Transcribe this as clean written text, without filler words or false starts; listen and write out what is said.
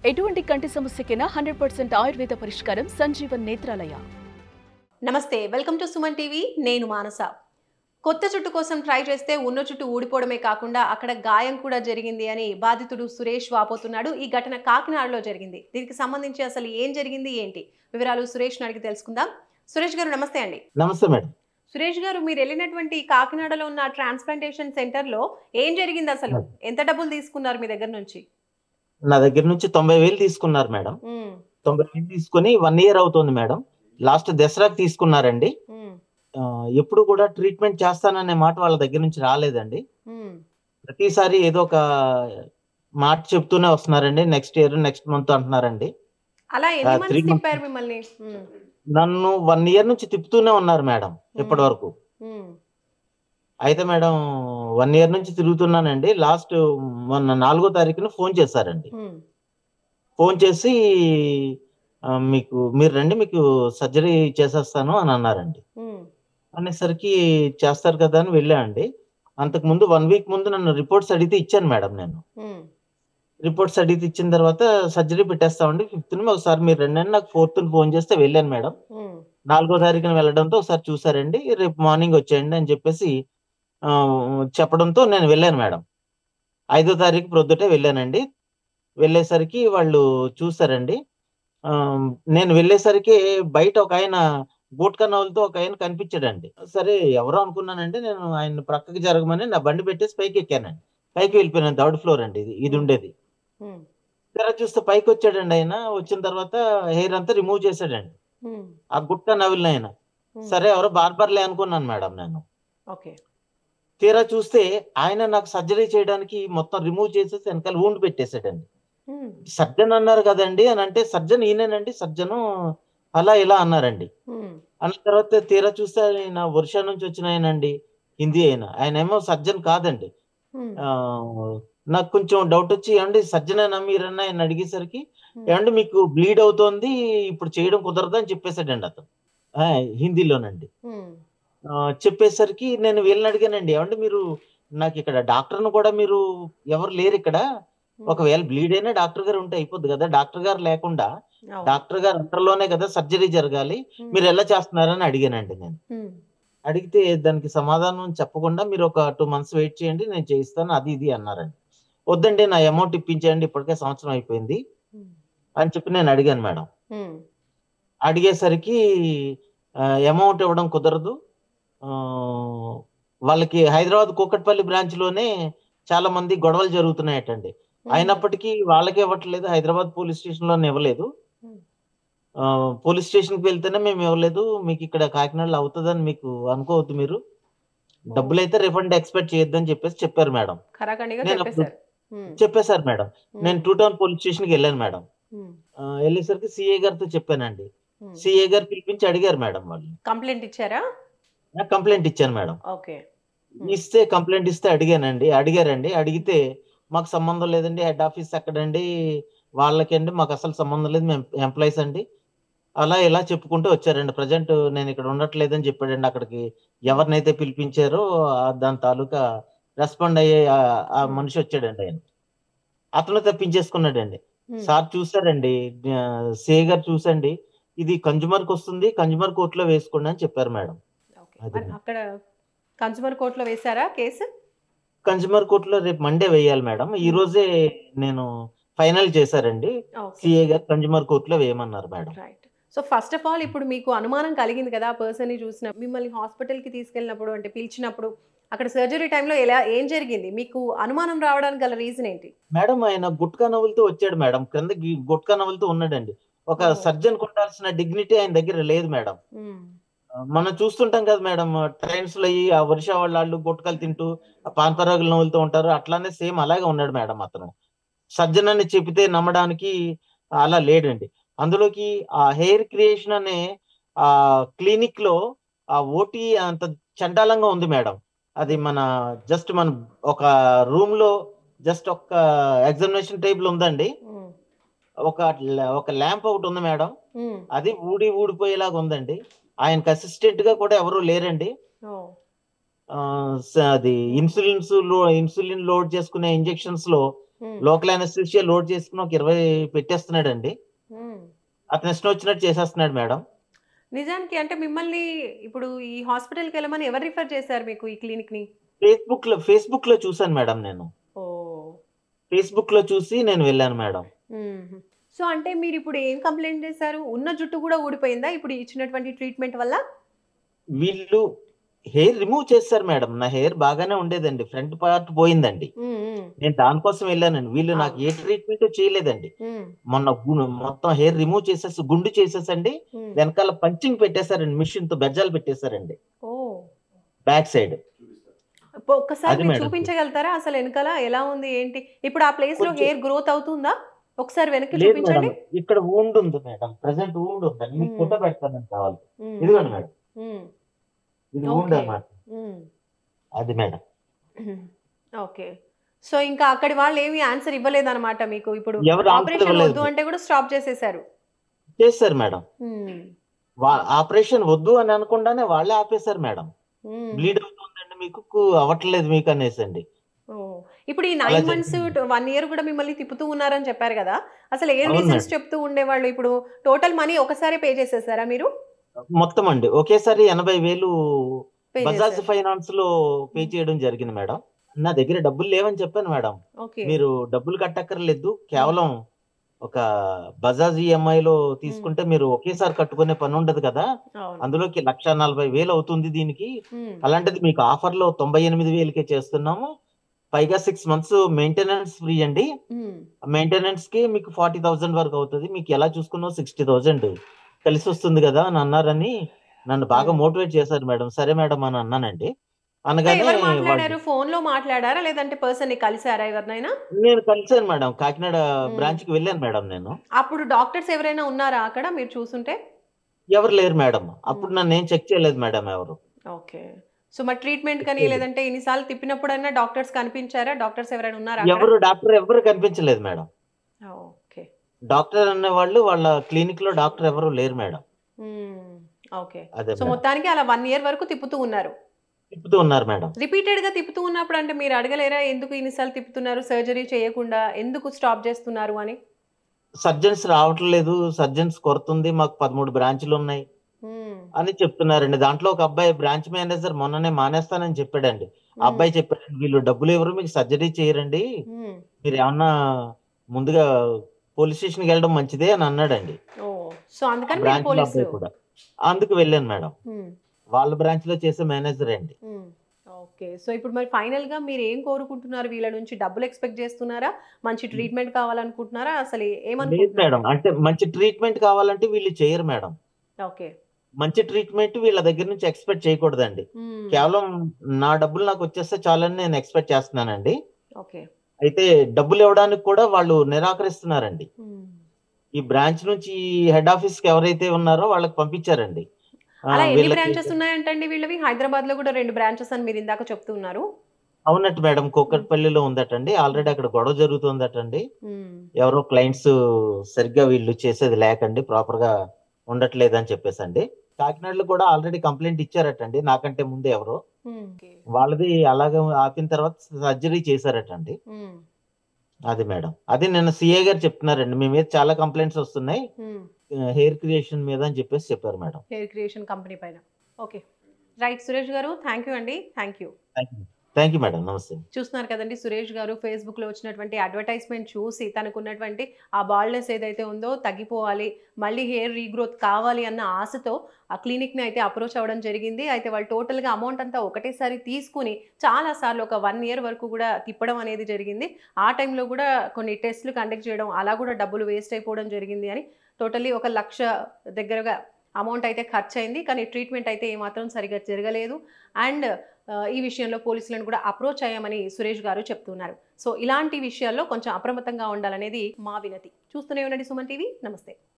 ఎటువంటి కంటి సమస్యకైనా 100% ఆయుర్వేద పరిష్కారం సంజీవన్ నేత్రాలయ. నమస్తే, వెల్కమ్ టు సుమన్ టీవీ. నేను మానస. కొత్త చుట్టు కోసం ట్రై చేస్తే ఉన్న చుట్టు ఊడిపోవడమే కాకుండా అక్కడ గాయం కూడా జరిగింది అని బాధితుడు సురేష్ వాపోతున్నాడు. ఈ ఘటన కాకినాడలో జరిగింది. దీనికి సంబంధించి అసలు ఏం జరిగింది ఏంటి వివరాలు సురేష్ అడిగి తెలుసుకుందాం. సురేష్ గారు నమస్తే అండి. నమస్తే మేడం. సురేష్ గారు, మీరు వెళ్ళినటువంటి కాకినాడలో ఉన్న ట్రాన్స్ప్లాంటేషన్ సెంటర్ లో ఏం జరిగింది? అసలు ఎంత డబ్బులు తీసుకున్నారు మీ దగ్గర నుంచి? నా దగ్గర నుంచి 90,000 తీసుకున్నారు మేడం. 90,000 తీసుకుని 1 year అవుతుంది మేడం. లాస్ట్ దసరాకి తీసుకున్నారండి. ఎప్పుడు కూడా ట్రీట్మెంట్ చేస్తాననే మాట వాళ్ళ దగ్గర నుంచి రాలేదండి. ప్రతిసారి ఏదో ఒక మాట చెప్తూనే వస్తున్నారండి. నెక్స్ట్ ఇయర్, నెక్స్ట్ మంత్ అంటున్నారండి. అలా ఎన్ని మంత్స్ తిప్పారు మిమ్మల్ని? నన్ను 1 year నుంచి తిప్పుతూనే ఉన్నారు మేడం ఇప్పటి వరకు. అయితే మేడం 1 year నుంచి తిరుగుతున్నానండి. లాస్ట్ మొన్న 4వ తారీఖున ఫోన్ చేశారండి. ఫోన్ చేసి మీరు రండి, మీకు సర్జరీ చేసేస్తాను అని అన్నారండి. అనేసరికి చేస్తారు కదా అని వెళ్ళానండి. అంతకు ముందు 1 week ముందు నన్ను రిపోర్ట్స్ అడిగితే ఇచ్చాను మేడం. నేను రిపోర్ట్స్ అడిగితే ఇచ్చిన తర్వాత సర్జరీ పెట్టేస్తామండి 5th ఒకసారి మీరు రండి అని నాకు 4th ఫోన్ చేస్తే వెళ్ళాను మేడం. 4వ తారీఖున వెళ్ళడంతో ఒకసారి చూసారండి. రేపు మార్నింగ్ వచ్చేయండి అని చెప్పేసి చెప్పడంతో నేను వెళ్ళాను మేడం. 5వ తారీఖు ప్రొద్దుటే వెళ్ళానండి. వెళ్ళేసరికి వాళ్ళు చూసారండి. నేను వెళ్ళేసరికి బయట ఒక ఆయన గుట్కా నవ్వులతో ఒక ఆయన కనిపించాడండి. సరే ఎవరో అనుకున్నానండి. నేను ఆయన ప్రక్కకి జరగమని నా బండి పెట్టేసి పైకి ఎక్కానండి. పైకి వెళ్ళిపోయాను. 3rd floor అండి ఇది ఉండేది. తెర చూస్తే పైకి వచ్చాడండి ఆయన. వచ్చిన తర్వాత హెయిర్ అంతా రిమూవ్ చేశాడండి ఆ గుట్కా నవ్వులని ఆయన. సరే ఎవరో బార్బర్లే అనుకున్నాను మేడం నేను. తీరా చూస్తే ఆయన నాకు సర్జరీ చేయడానికి మొత్తం రిమూవ్ చేసేసి వెనకాల వూండ్ పెట్టేశాడండి. సర్జన్ అన్నారు కదండి అని అంటే, సర్జన్ ఈయనేనండి, సర్జను అలా ఇలా అన్నారండి. అన్న తర్వాత తీరా చూస్తే ఆయన ఒరిస్సా నుంచి వచ్చిన ఆయనండి, హిందీ ఆయన ఏమో సర్జన్ కాదండి. నాకు కొంచెం డౌట్ వచ్చి, ఏమండి సర్జన్ అయినా మీరన్నా ఆయన అడిగేసరికి, ఏమండి మీకు బ్లీడ్ అవుతోంది, ఇప్పుడు చేయడం కుదరదు అని చెప్పేశాడండి అతను హిందీలోనండి. చెప్పేసరికి నేను వీళ్ళని అడిగానండి, ఏమంటే మీరు నాకు ఇక్కడ డాక్టర్ను కూడా మీరు ఎవరు లేరు ఇక్కడ, ఒకవేళ బ్లీడ్ అయినా డాక్టర్ గారు ఉంటే అయిపోద్ది కదా, డాక్టర్ గారు లేకుండా డాక్టర్ గారు అంతలోనే కదా సర్జరీ జరగాలి, మీరు ఎలా చేస్తున్నారని అడిగానండి నేను. అడిగితే దానికి సమాధానం చెప్పకుండా మీరు ఒక 2 months వెయిట్ చేయండి, నేను చేయిస్తాను అది ఇది అన్నారండి. వద్దండి నా అమౌంట్ ఇప్పించేయండి, ఇప్పటికే సంవత్సరం అయిపోయింది అని చెప్పి నేను అడిగాను మేడం. అడిగేసరికి అమౌంట్ ఇవ్వడం కుదరదు, వాళ్ళకి హైదరాబాద్ కూకట్పల్లి బ్రాంచ్ లోనే చాలా మంది గొడవలు జరుగుతున్నాయటండి. అయినప్పటికీ వాళ్ళకే ఇవ్వట్లేదు, హైదరాబాద్ పోలీస్ స్టేషన్ లోనే ఇవ్వలేదు. పోలీస్ స్టేషన్ కి వెళ్తేనే మేము ఇవ్వలేదు, మీకు ఇక్కడ కాకినాడలో అవుతుందని మీకు అనుకోవద్దు, మీరు డబ్బులు అయితే రిఫండ్ ఎక్స్పెక్ట్ చేయొద్దని చెప్పేసి చెప్పారు మేడం. చెప్పేశారు మేడం. నేను 2 Town పోలీస్ స్టేషన్ కి వెళ్ళాను మేడం. వెళ్ళేసరికి సిఏ గారితో చెప్పానండి. సిఏ గారు పిలిపించి అడిగారు మేడం. వాళ్ళు కంప్లైంట్ ఇచ్చారా? కంప్లైంట్ ఇచ్చాను మేడం. ఇస్తే కంప్లైంట్ ఇస్తే అడిగారండి. అడిగితే మాకు సంబంధం లేదండి, హెడ్ ఆఫీస్ ఎక్కడండి, వాళ్ళకండి, మాకు అసలు సంబంధం లేదు, మేము ఎంప్లాయీస్ అండి, అలా ఇలా చెప్పుకుంటూ వచ్చారండి. ప్రజెంట్ నేను ఇక్కడ ఉండట్లేదని చెప్పాడండి. అక్కడికి ఎవరినైతే పిలిపించారో దాని తాలూకా రెస్పాండ్ అయ్యే ఆ మనిషి వచ్చాడండి. ఆయన అతను తప్పించేసుకున్నాడండి. సార్ చూసారండి, సిఏ గారు చూసండి, ఇది కన్జ్యూమర్కి వస్తుంది, కన్జ్యూమర్ కోర్టులో వేసుకోండి అని చెప్పారు మేడం. అక్కడ కన్జ్యూమర్ కోర్టులో వేశారా కేసు? కన్జ్యూమర్ కోర్టులో రేపు మండే వేయాలి మేడం. ఈ రోజే నేను ఫైనల్ చేశారండి. సిఏ గారు కన్జ్యూమర్ కోర్టులో వేయమన్నారు madam. So first of all ఇప్పుడు మీకు అనుమానం కలిగింది కదా, పర్సన్ ని చూసిన, మిమ్మల్ని హాస్పిటల్ కి తీసుకెళ్ళినప్పుడు, అంటే పిలిచినప్పుడు అక్కడ సర్జరీ టైంలో ఏం జరిగింది? మీకు అనుమానం రావడానికి గల రీజన్ ఏంటి? మేడం ఆయన గుట్కా నవ్వులతో వచ్చాడు మేడం. కింద గుట్కా నవ్వులతో ఉన్నాడండి. ఒక సర్జన్ ఉండాల్సిన డిగ్నిటీ ఆయన దగ్గర లేదు మేడం. మనం చూస్తుంటాం కదా మేడం, ట్రైన్స్ లో ఆ ఒరిస్సా వాళ్ళు గుట్కాలు తింటూ పాన్పరాగులు నవ్వులతో ఉంటారు, అట్లానే సేమ్ అలాగే ఉన్నాడు మేడం. అతను సర్జన్ అని చెబితే నమ్మడానికి అలా లేడండి. అందులోకి ఆ హెయిర్ క్రియేషన్ అనే ఆ క్లినిక్ లో ఆ ఓటీ అంత చండాలంగా ఉంది మేడం. అది మన ఒక రూమ్ లో జస్ట్ ఒక ఎగ్జామినేషన్ టేబుల్ ఉందండి, ఒక ల్యాంప్ ఒకటి ఉంది మేడం, అది ఊడిపోయేలాగా ఉందండి. ఆయనకు అసిస్టెంట్ గా కూడా ఎవరు లేరండి. అది ఇన్సులిన్ లోడ్ చేసుకునే ఇంజెక్షన్స్ లో లోకల్ అనస్థీషియా లోడ్ చేసుకుని ఒక 20 పెట్టేస్తున్నాడండి. అతను ఇష్టం వచ్చినట్టు చేసేస్తున్నాడు మేడం. నిజానికి అంటే మిమ్మల్ని ఇప్పుడు ఈ హాస్పిటల్కి వెళ్ళమని ఎవరు రిఫర్ చేశారు మీకు ఈ క్లినిక్ ని? ఫేస్బుక్ లో చూసాను మేడం. నేను ఓ ఫేస్బుక్ లో చూసి నేను వెళ్ళాను మేడం. సో అంటే మీరు ఇప్పుడు ఏం కంప్లైంట్ చేశారు? ఉన్న జుట్టు కూడా ఊడిపోయిందా ఇప్పుడు ఇచ్చినటువంటి ట్రీట్మెంట్ వల్ల? వీళ్ళు హెయిర్ రిమూవ్ చేస్తారు మేడం. నా హెయిర్ బాగానే ఉండేదండి, ఫ్రంట్ పార్ట్ పోయిందండి. నేను దానికోసం వెళ్ళానండి. వీళ్ళు నాకు ఏ ట్రీట్మెంట్ చేయలేదండి. మొత్తం హెయిర్ రిమూవ్ చేసేసి గుండు చేసేసండి, వెనకాల పంచింగ్ పెట్టేశారండి, మిషన్ తో బెజ్జాలు పెట్టేశారండి బ్యాక్ సైడ్. ఒక్కసారి మీరు చూపించగలుగుతారా అసలు వెనకాల ఎలా ఉంది ఏంటి? ఇప్పుడు ఆ ప్లేస్ లో హెయిర్ గ్రోత్ అవుతుందా? ఒకసారి వెనక్కి చూపించండి. ఇక్కడ ఊండ్ ఉంది మేడం, ప్రెసెంట్ ఊండ్ ఉందండి. మీకు ఫోటో పెడతానని కావాలి. ఇదిగోండి మేడం, ఇది ఊండ్ అన్నమాట. అది మేడం. ఓకే. సో ఇంకా అక్కడి వాళ్ళు ఏమి ఆన్సర్ ఇవ్వలేదు అనమాట మీకు. ఇప్పుడు ఆపరేషన్ వద్దు అంటే కూడా స్టాప్ చేసేసారు. చేశారు మేడం. ఆపరేషన్ వద్దు అని అనుకుండానే వాళ్ళే ఆపేశారు మేడం. బ్లీడ్ అవుతుందండి, మీకు అవ్వట్లేదు మీకు అనేసి అండి. ఇప్పుడు ఈ 9 months 1 year కూడా మిమ్మల్ని తిప్పుతూ ఉన్నారని చెప్పారు కదా, అసలు ఏ రీజన్స్ చెప్తూ ఉండేవాళ్ళు? ఇప్పుడు టోటల్ మనీ ఒకసారి పే చేసేసారా మీరు? మొత్తం అండి ఒకేసారి 80,000 బజాజ్ ఫైనాన్స్ లో పే చేయడం జరిగింది మేడం. నా దగ్గర డబ్బులు లేవని చెప్పాను మేడం. మీరు డబ్బులు కట్టక్కర్లేదు, కేవలం ఒక బజాజ్ ఈఎంఐ లో తీసుకుంటే మీరు ఒకేసారి కట్టుకునే పని ఉండదు కదా, అందులోకి 1,40,000 అవుతుంది దీనికి. అలాంటిది మీకు ఆఫర్ లో 98,000కే చేస్తున్నాము. పైగా 6 months మెయింటెనెన్స్ ఫ్రీ అండి. మెయింటెనెన్స్ కి మీకు 40,000 వరకు అవుతుంది. మీకు ఎలా చూసుకున్నావు 60,000 కలిసి వస్తుంది కదా అని అన్నారని నన్ను బాగా మోటివేట్ చేశారు మేడం. సరే మేడం అని అన్నానండి. అనగానే ఫోన్ లో మాట్లాడారా లేదంటే పర్సన్ ని కలిసారా ఎవరినైనా? నేను కలిసాను మేడం, కాకినాడ బ్రాంచ్ కి వెళ్ళాను మేడం నేను. అప్పుడు డాక్టర్స్ ఎవరైనా ఉన్నారా అక్కడ మీరు చూసుంటే? ఎవరు లేరు మేడం, అప్పుడు నన్ను ఏం చెక్ చేయలేదు మేడం ఎవరు. ఓకే. సో మరి ట్రీట్మెంట్ కానీ లేదంటే ఇన్నిసార్లు తిప్పినప్పుడైనా డాక్టర్స్ కనిపించారా? డాక్టర్స్ ఎవరైనా ఉన్నారా? ఎవరు కనిపించలేదు మేడం. ఓకే. డాక్టర్ అనే వాళ్ళు వాళ్ళ క్లినిక్ లో డాక్టర్ ఎవరు లేరు మేడం. ఓకే. సో మొత్తానికి అలా 1 year వరకు తిప్పుతూ ఉన్నారు మేడం. రిపీటెడ్ గా తిప్పుతూ ఉన్నప్పుడు అంటే మీరు అడగలేరా ఎందుకు ఇన్నిసార్లు తిప్పుతున్నారు, సర్జరీ చేయకుండా ఎందుకు స్టాప్ చేస్తున్నారు అని? సర్జన్స్ రావట్లేదు, సర్జన్స్ కొరతుంది, మాకు 13 బ్రాంచ్లు ఉన్నాయి అని చెప్తున్నారండి. దాంట్లో ఒక అబ్బాయి బ్రాంచ్ మేనేజర్ మొన్ననే మానేస్తానని చెప్పాడండి. ఆ అబ్బాయి చెప్పాడు, వీళ్ళు డబ్బులు ఎవరు మీకు సర్జరీ చేయరండి, మీరు ఏమన్నా ముందుగా పోలీస్ స్టేషన్ కి వెళ్ళడం మంచిదే అని అన్నాడండి. కూడా అందుకు వెళ్ళాను మేడం. వాళ్ళ బ్రాంచ్ లో చేసే మేనేజర్ అండి. ఓకే. సో ఇప్పుడు మరి ఫైనల్ గా మీరు ఏం కోరుకుంటున్నారు? వీళ్ళ నుంచి డబ్బులు ఎక్స్పెక్ట్ చేస్తున్నారా? మంచి ట్రీట్మెంట్ కావాలనుకుంటున్నారా? అసలు ఏమనుకుంటున్నారు మేడం? అంటే మంచి ట్రీట్మెంట్ కావాలంటే వీళ్ళు చేయరు మేడం. ఓకే. మంచి ట్రీట్మెంట్ వీళ్ళ దగ్గర నుంచి ఎక్స్పెక్ట్ చేయకూడదండి. కేవలం నా డబ్బులు నాకు వచ్చేస్తే చాలని నేను ఎక్స్పెక్ట్ చేస్తున్నానండి. ఓకే. అయితే డబ్బులు ఇవ్వడానికి కూడా వాళ్ళు నిరాకరిస్తున్నారండి. ఈ బ్రాంచ్ నుంచి హెడ్ ఆఫీస్ కి ఎవరైతే ఉన్నారో వాళ్ళకి పంపించారండి. అలా ఎన్ని బ్రాంచెస్ ఉన్నాయంటండి వీళ్ళవి? హైదరాబాద్ లో కూడా 2 బ్రాంచెస్ అని మీరు ఇందాక చెప్తున్నారు. అవునట్టు మేడం, కూకట్పల్లిలో ఉందటండి. ఆల్రెడీ అక్కడ గొడవ జరుగుతుందటండి. ఎవరో క్లయింట్స్ సరిగ్గా వీళ్ళు చేసేది లేకండి, ప్రాపర్ గా ఉండట్లేదని చెప్పేసండి. కాకినాడలో కూడా ఆల్రెడీ కంప్లైంట్ ఇచ్చారటండి నాకంటే ముందే ఎవరో. వాళ్ళది అలాగే ఆపిన తర్వాత సర్జరీ చేశారటండి. అది మేడం, అది నిన్న సిఏ గారు చెప్తున్నారండి, మీ మీద చాలా కంప్లైంట్స్ వస్తున్నాయి హెయిర్ క్రియేషన్ మీద అని చెప్పేసి చెప్పారు మేడం. హెయిర్ క్రియేషన్ కంపెనీ పైన. Okay right. సురేష్ గారు థ్యాంక్ యూ అండి. Thank you madam. నమస్తే. చూస్తున్నారు కదండి, సురేష్ గారు ఫేస్బుక్ లో వచ్చినటువంటి అడ్వర్టైజ్మెంట్ చూసి తనకున్నటువంటి ఆ బాల్నెస్ ఏదైతే ఉందో తగ్గిపోవాలి, మళ్ళీ హెయిర్ రీగ్రోత్ కావాలి అన్న ఆశతో ఆ క్లినిక్ని అయితే అప్రోచ్ అవ్వడం జరిగింది. అయితే వాళ్ళు టోటల్గా అమౌంట్ అంతా ఒకటేసారి తీసుకుని చాలాసార్లు ఒక 1 year వరకు కూడా తిప్పడం అనేది జరిగింది. ఆ టైంలో కూడా కొన్ని టెస్టులు కండక్ట్ చేయడం, అలా కూడా డబ్బులు వేస్ట్ అయిపోవడం జరిగింది అని టోటల్లీ 1 లక్ష దగ్గరగా అమౌంట్ అయితే ఖర్చు అయింది. కానీ ట్రీట్మెంట్ అయితే ఏమాత్రం సరిగ్గా జరగలేదు. అండ్ ఈ విషయంలో పోలీసులను కూడా అప్రోచ్ అయ్యామని సురేష్ గారు చెప్తున్నారు. సో ఇలాంటి విషయాల్లో కొంచెం అప్రమత్తంగా ఉండాలనేది మా వినతి. చూస్తూనే ఉండండి సుమన్ టీవీ. నమస్తే.